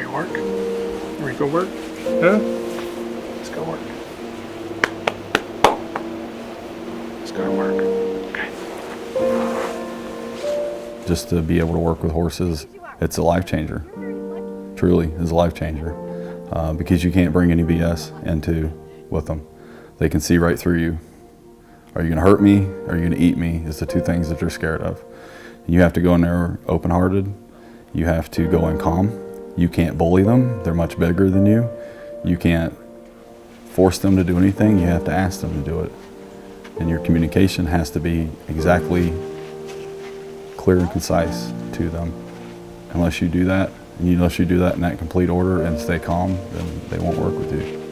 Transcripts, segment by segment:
ready to work? You ready to go work? Yeah? Let's go work. Let's go to work. Okay. Just to be able to work with horses, it's a life changer. Truly is a life changer. Because you can't bring any BS with them. They can see right through you. Are you gonna hurt me? Or are you gonna eat me? Is the two things that they're scared of. You have to go in there open-hearted. You have to go in calm. You can't bully them. They're much bigger than you. You can't force them to do anything. You have to ask them to do it. And your communication has to be exactly clear and concise to them. Unless you do that, unless you do that in that complete order and stay calm, then they won't work with you.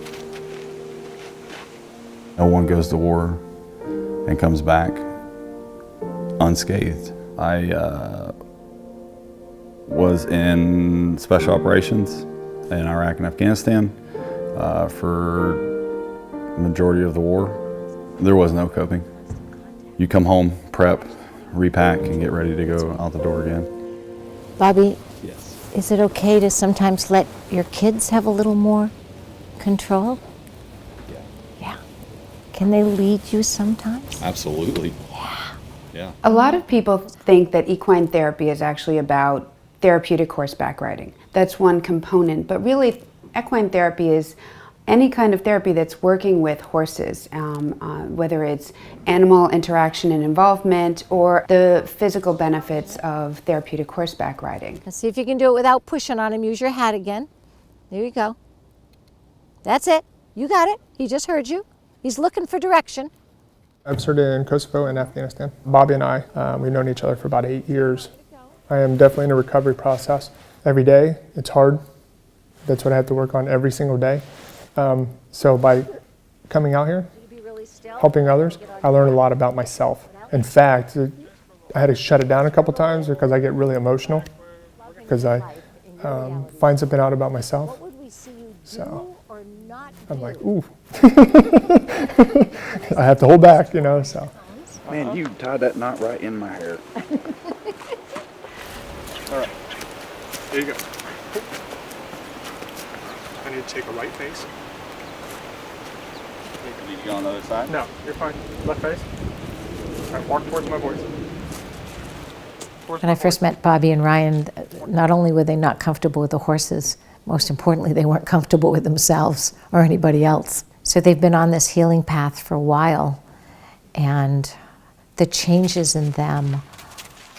No one goes to war and comes back unscathed. I was in special operations in Iraq and Afghanistan for the majority of the war. There was no coping. You come home, prep, repack, and get ready to go out the door again. Bobby, Yes. is it okay to sometimes let your kids have a little more control? Yeah. Yeah. Can they lead you sometimes? Absolutely. Yeah. A lot of people think that equine therapy is actually about therapeutic horseback riding. That's one component, but really equine therapy is any kind of therapy that's working with horses, whether it's animal interaction and involvement or the physical benefits of therapeutic horseback riding. Let's see if you can do it without pushing on him. Use your hat again. There you go. That's it. You got it. He just heard you. He's looking for direction. I've started in Kosovo and Afghanistan. Bobby and I, we've known each other for about 8 years. I am definitely in a recovery process. Every day, it's hard. That's what I have to work on every single day. So by coming out here, helping others, I learned a lot about myself. In fact, I had to shut it down a couple times because I get really emotional because I find something out about myself. So I'm like, ooh. I have to hold back, so. Man, you tied that knot right in my hair. All right, there you go. I need to take a right face. Need to go on the other side? No, you're fine. Left face. All right, walk towards my voice. When I first met Bobby and Ryan, not only were they not comfortable with the horses, most importantly, they weren't comfortable with themselves or anybody else. So they've been on this healing path for a while, and the changes in them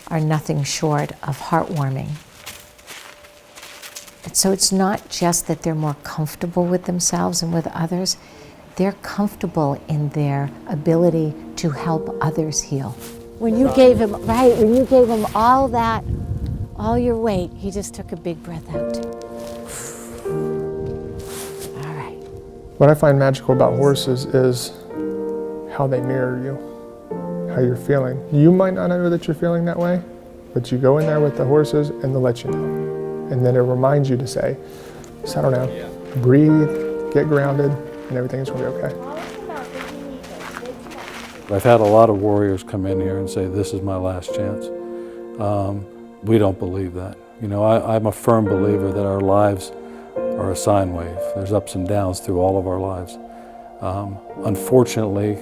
are nothing short of heartwarming. And so it's not just that they're more comfortable with themselves and with others, they're comfortable in their ability to help others heal. When you gave him, when you gave him all that, all your weight, he just took a big breath out. All right. What I find magical about horses is how they mirror you, how you're feeling. You might not know that you're feeling that way, but you go in there with the horses and they'll let you know. And then it reminds you to say, settle down, breathe, get grounded, and everything's gonna be okay. I've had a lot of warriors come in here and say, this is my last chance. We don't believe that. I'm a firm believer that our lives are a sine wave. There's ups and downs through all of our lives. Unfortunately,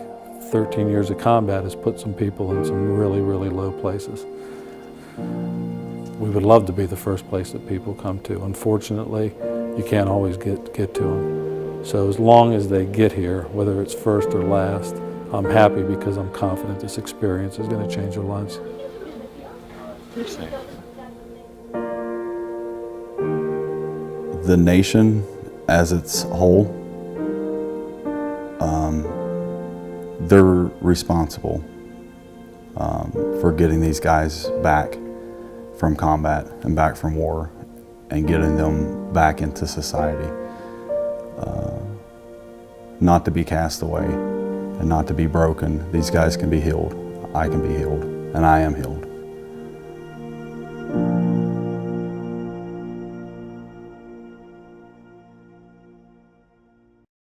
13 years of combat has put some people in some really, really low places. We would love to be the first place that people come to. Unfortunately, you can't always get to them. So as long as they get here, whether it's first or last, I'm happy because I'm confident this experience is going to change their lives. The nation as its whole, they're responsible for getting these guys back from combat and back from war and getting them back into society. Not to be cast away and not to be broken. These guys can be healed. I can be healed, and I am healed.